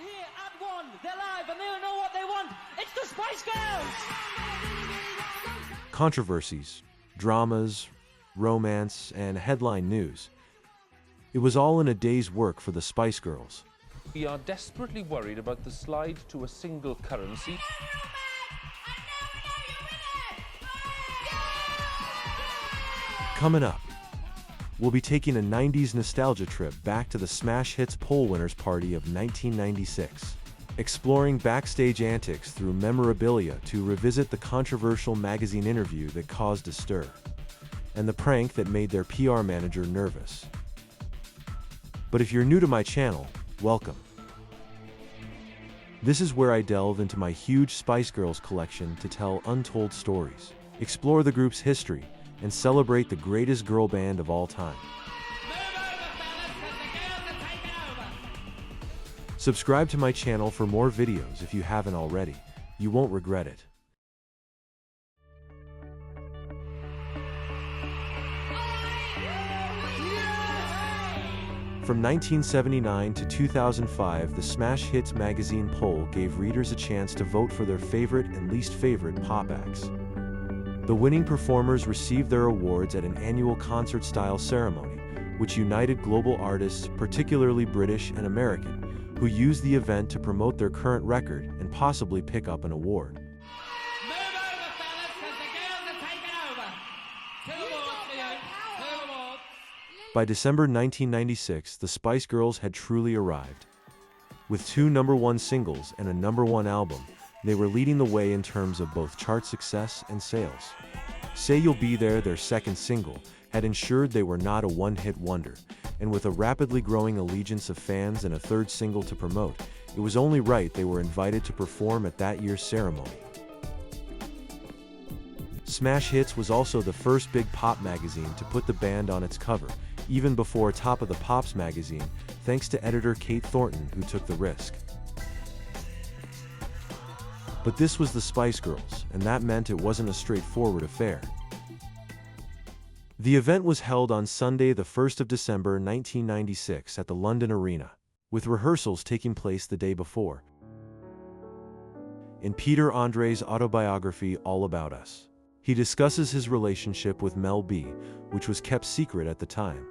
here at one. They're live and they don't know what they want. It's the Spice Girls! Controversies, dramas, romance, and headline news. It was all in a day's work for the Spice Girls. We are desperately worried about the slide to a single currency. Coming up, we'll be taking a 90s nostalgia trip back to the Smash Hits poll winners party of 1996, exploring backstage antics through memorabilia to revisit the controversial magazine interview that caused a stir, and the prank that made their PR manager nervous. But if you're new to my channel, welcome. This is where I delve into my huge Spice Girls collection to tell untold stories, explore the group's history, and celebrate the greatest girl band of all time. Subscribe to my channel for more videos if you haven't already. You won't regret it. From 1979 to 2005, the Smash Hits magazine poll gave readers a chance to vote for their favorite and least favorite pop acts. The winning performers received their awards at an annual concert-style ceremony, which united global artists, particularly British and American, who used the event to promote their current record and possibly pick up an award. Move over, fellas, because the girls are taking over. Two awards for you. Two awards. By December 1996, the Spice Girls had truly arrived. With 2 #1 singles and a #1 album, they were leading the way in terms of both chart success and sales. Say You'll Be There, their second single, had ensured they were not a one-hit wonder, and with a rapidly growing allegiance of fans and a third single to promote, it was only right they were invited to perform at that year's ceremony. Smash Hits was also the first big pop magazine to put the band on its cover, even before Top of the Pops magazine, thanks to editor Kate Thornton, who took the risk. But this was the Spice Girls, and that meant it wasn't a straightforward affair. The event was held on Sunday, the 1st of December 1996 at the London Arena, with rehearsals taking place the day before. In Peter Andre's autobiography, All About Us, he discusses his relationship with Mel B, which was kept secret at the time.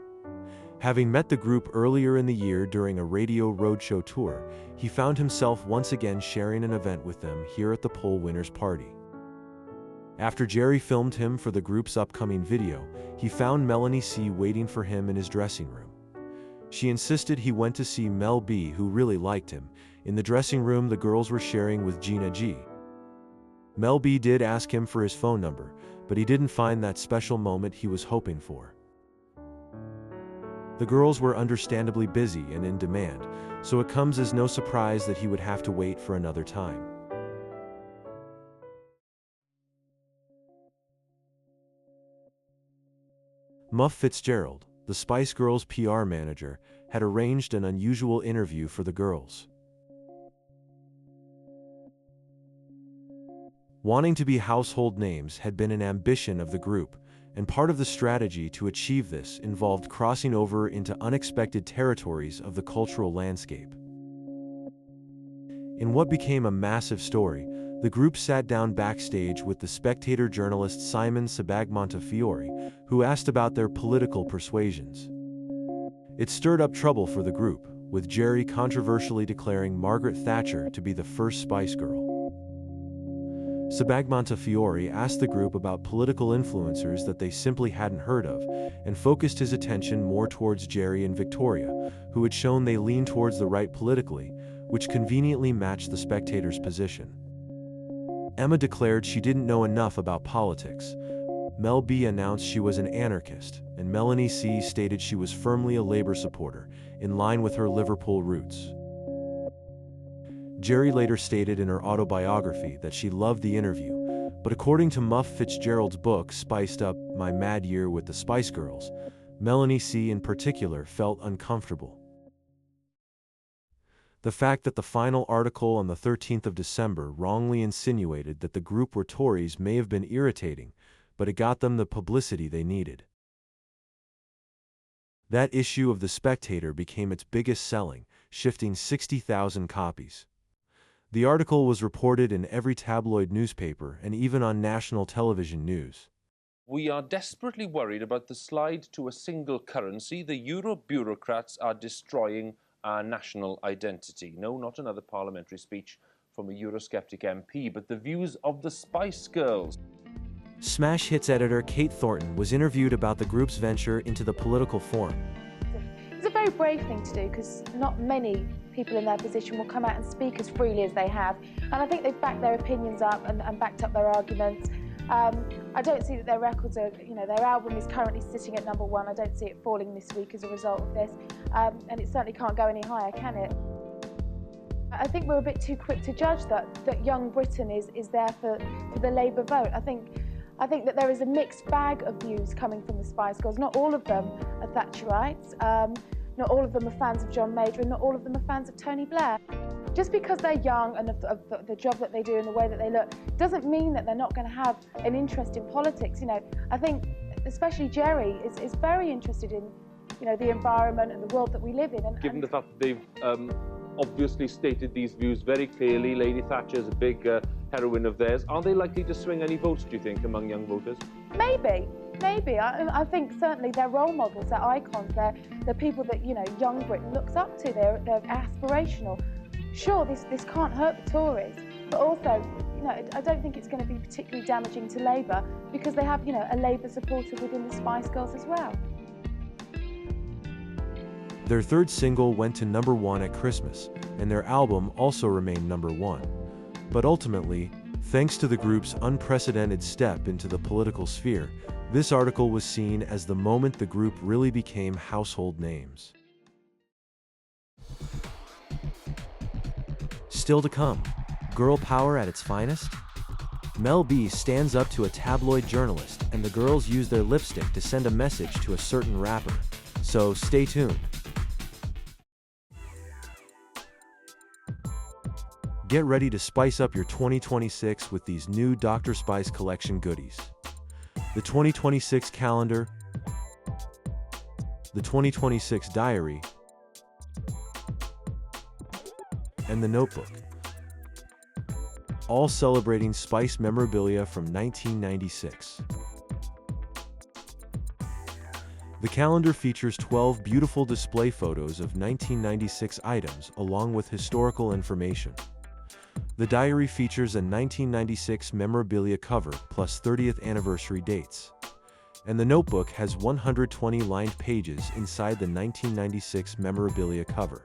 Having met the group earlier in the year during a radio roadshow tour, he found himself once again sharing an event with them here at the poll winners party. After Geri filmed him for the group's upcoming video, he found Melanie C waiting for him in his dressing room. She insisted he went to see Mel B, who really liked him, in the dressing room the girls were sharing with Gina G. Mel B did ask him for his phone number, but he didn't find that special moment he was hoping for. The girls were understandably busy and in demand, so it comes as no surprise that he would have to wait for another time. Muff Fitzgerald, the Spice Girls' PR manager, had arranged an unusual interview for the girls. Wanting to be household names had been an ambition of the group, and part of the strategy to achieve this involved crossing over into unexpected territories of the cultural landscape. In what became a massive story, the group sat down backstage with the Spectator journalist Simon Sebag-Montefiore, who asked about their political persuasions. It stirred up trouble for the group, with Geri controversially declaring Margaret Thatcher to be the first Spice Girl. Sebag-Montefiore asked the group about political influencers that they simply hadn't heard of, and focused his attention more towards Geri and Victoria, who had shown they leaned towards the right politically, which conveniently matched the Spectator's position. Emma declared she didn't know enough about politics. Mel B announced she was an anarchist, and Melanie C stated she was firmly a Labour supporter, in line with her Liverpool roots. Geri later stated in her autobiography that she loved the interview, but according to Muff Fitzgerald's book Spiced Up: My Mad Year with the Spice Girls, Melanie C in particular felt uncomfortable. The fact that the final article on the 13th of December wrongly insinuated that the group were Tories may have been irritating, but it got them the publicity they needed. That issue of The Spectator became its biggest selling, shifting 60,000 copies. The article was reported in every tabloid newspaper and even on national television news. We are desperately worried about the slide to a single currency. The Euro bureaucrats are destroying our national identity. No, not another parliamentary speech from a Eurosceptic MP, but the views of the Spice Girls. Smash Hits editor Kate Thornton was interviewed about the group's venture into the political forum. It's a very brave thing to do because not many people in their position will come out and speak as freely as they have. And I think they've backed their opinions up and backed up their arguments. I don't see that their records are, their album is currently sitting at #1. I don't see it falling this week as a result of this. And it certainly can't go any higher, can it? I think we're a bit too quick to judge that young Britain is there for the Labour vote. I think that there is a mixed bag of views coming from the Spice Girls. Not all of them are Thatcherites. Not all of them are fans of John Major, and not all of them are fans of Tony Blair. Just because they're young and of the job that they do and the way that they look doesn't mean that they're not going to have an interest in politics. I think especially Geri is very interested in the environment and the world that we live in. Given the fact that they've obviously stated these views very clearly, Lady Thatcher's a big heroine of theirs, are they likely to swing any votes, do you think, among young voters? Maybe. I think certainly they're role models, they're icons, they're people that young Britain looks up to. They're aspirational. Sure, this can't hurt the Tories, but also, I don't think it's going to be particularly damaging to Labour because they have, a Labour supporter within the Spice Girls as well. Their third single went to #1 at Christmas, and their album also remained #1. But ultimately, thanks to the group's unprecedented step into the political sphere, this article was seen as the moment the group really became household names. Still to come, girl power at its finest? Mel B stands up to a tabloid journalist, and the girls use their lipstick to send a message to a certain rapper. So stay tuned. Get ready to spice up your 2026 with these new Dr. Spice collection goodies. The 2026 calendar, the 2026 diary, and the notebook. All celebrating Spice memorabilia from 1996. The calendar features 12 beautiful display photos of 1996 items along with historical information. The diary features a 1996 memorabilia cover plus 30th anniversary dates. And the notebook has 120 lined pages inside the 1996 memorabilia cover.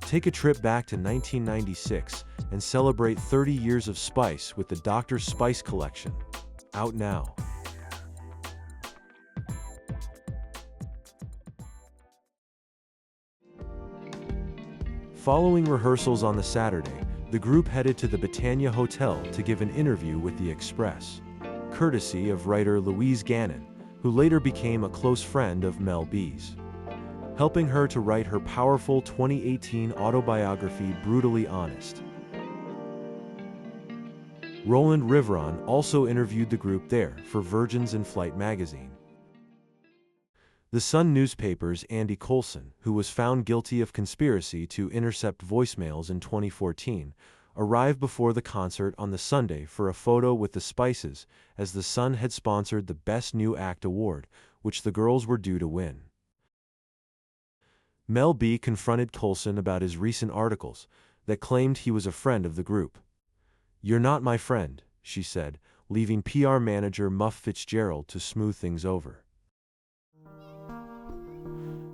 Take a trip back to 1996 and celebrate 30 years of Spice with the Dr. Spice collection. Out now. Following rehearsals on the Saturday, the group headed to the Britannia Hotel to give an interview with the Express, courtesy of writer Louise Gannon, who later became a close friend of Mel B's, helping her to write her powerful 2018 autobiography Brutally Honest. Roland Riveron also interviewed the group there for Virgin's In Flight magazine. The Sun newspaper's Andy Coulson, who was found guilty of conspiracy to intercept voicemails in 2014, arrived before the concert on the Sunday for a photo with the Spices, as the Sun had sponsored the Best New Act award, which the girls were due to win. Mel B confronted Coulson about his recent articles that claimed he was a friend of the group. "You're not my friend," she said, leaving PR manager Muff Fitzgerald to smooth things over.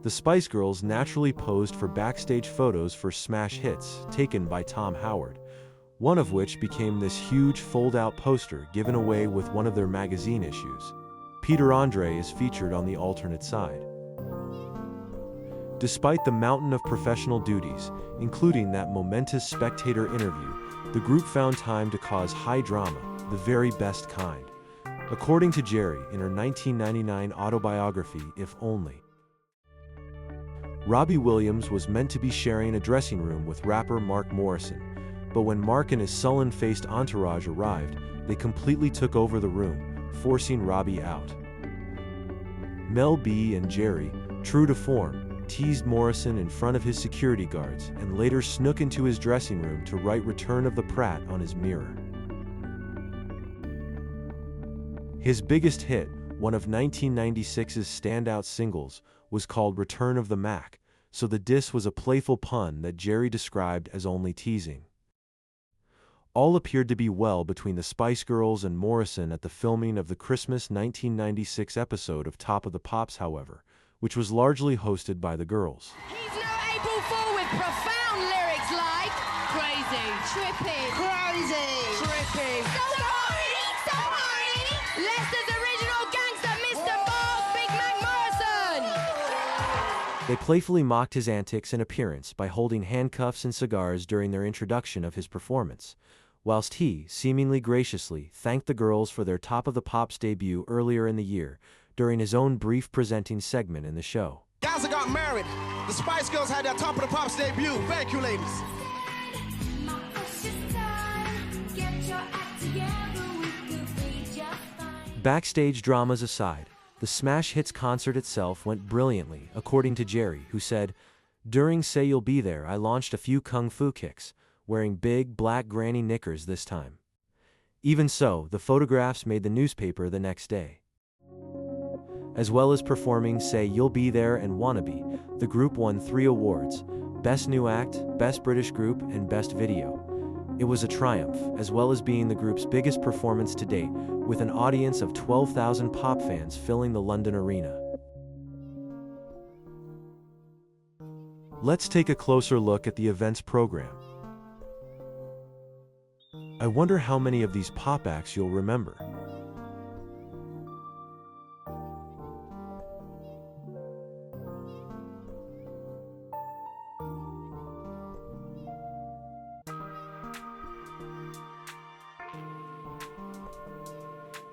The Spice Girls naturally posed for backstage photos for Smash Hits taken by Tom Howard, one of which became this huge fold-out poster given away with one of their magazine issues. Peter Andre is featured on the alternate side. Despite the mountain of professional duties, including that momentous Spectator interview, the group found time to cause high drama, the very best kind. According to Geri in her 1999 autobiography, If Only. Robbie Williams was meant to be sharing a dressing room with rapper Mark Morrison, but when Mark and his sullen-faced entourage arrived, they completely took over the room, forcing Robbie out. Mel B and Geri, true to form, teased Morrison in front of his security guards and later snuck into his dressing room to write Return of the Prat on his mirror. His biggest hit, one of 1996's standout singles, was called Return of the Mac, so the diss was a playful pun that Geri described as only teasing. All appeared to be well between the Spice Girls and Morrison at the filming of the Christmas 1996 episode of Top of the Pops, however, which was largely hosted by the girls. He's no April Fool with profound lyrics like crazy, trippy, crazy, trippy, so horny, Leicester's original gangster, Mr. Boss, Big Mac Morrison. They playfully mocked his antics and appearance by holding handcuffs and cigars during their introduction of his performance, whilst he, seemingly graciously, thanked the girls for their Top of the Pops debut earlier in the year, during his own brief presenting segment in the show. Guys that got married, the Spice Girls had their Top of the Pops debut. Thank you, ladies. Backstage dramas aside, the Smash Hits concert itself went brilliantly, according to Geri, who said, "During Say You'll Be There, I launched a few kung fu kicks, wearing big black granny knickers this time." Even so, the photographs made the newspaper the next day. As well as performing Say You'll Be There and Wannabe, the group won 3 awards: Best New Act, Best British Group, and Best Video. It was a triumph, as well as being the group's biggest performance to date, with an audience of 12,000 pop fans filling the London arena. Let's take a closer look at the event's program. I wonder how many of these pop acts you'll remember.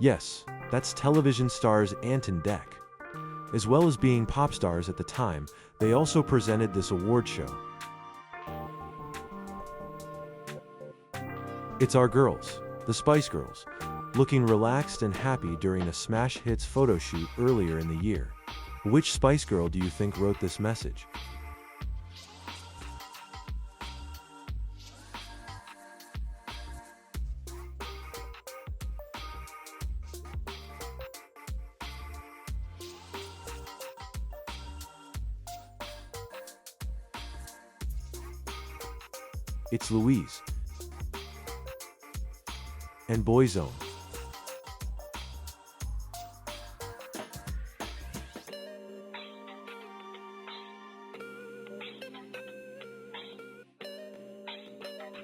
Yes, that's television stars Ant and Dec. As well as being pop stars at the time, they also presented this award show. It's our girls, the Spice Girls, looking relaxed and happy during a Smash Hits photo shoot earlier in the year. Which Spice Girl do you think wrote this message? It's Louise and Boyzone.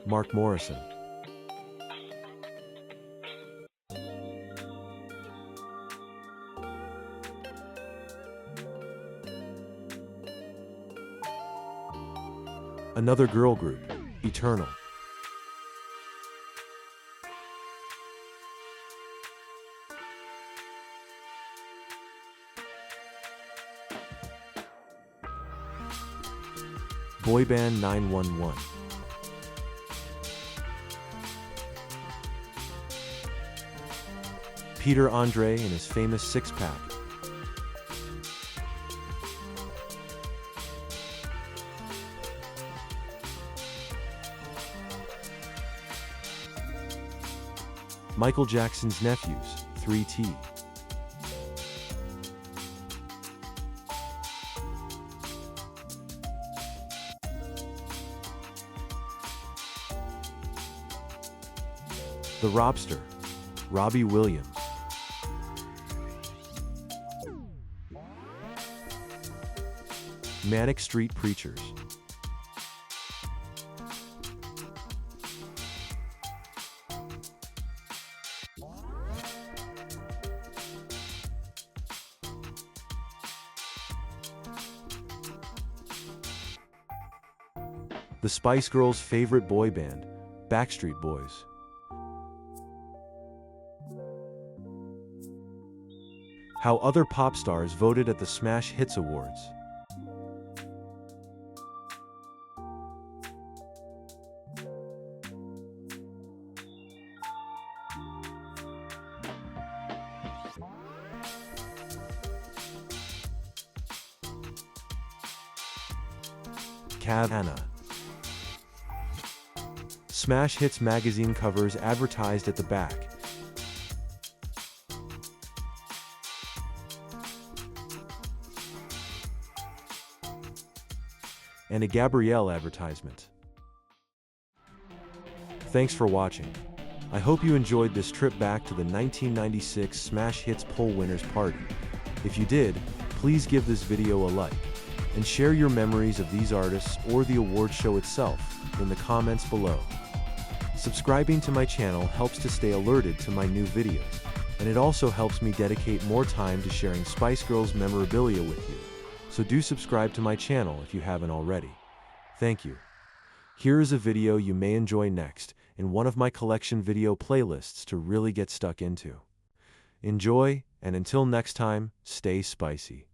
Mark Morrison. Another girl group, Eternal. Boy band 911. Peter Andre and his famous six-pack. Michael Jackson's nephews, 3T. The Robster, Robbie Williams. Manic Street Preachers. The Spice Girls' favorite boy band, Backstreet Boys. How other pop stars voted at the Smash Hits Awards. Kavana. Smash Hits magazine covers advertised at the back. And a Gabrielle advertisement. Thanks for watching. I hope you enjoyed this trip back to the 1996 Smash Hits poll winners party. If you did, please give this video a like, and share your memories of these artists or the award show itself in the comments below. Subscribing to my channel helps to stay alerted to my new videos, and it also helps me dedicate more time to sharing Spice Girls memorabilia with you. So do subscribe to my channel if you haven't already. Thank you. Here is a video you may enjoy next in one of my collection video playlists to really get stuck into. Enjoy, and until next time, stay spicy.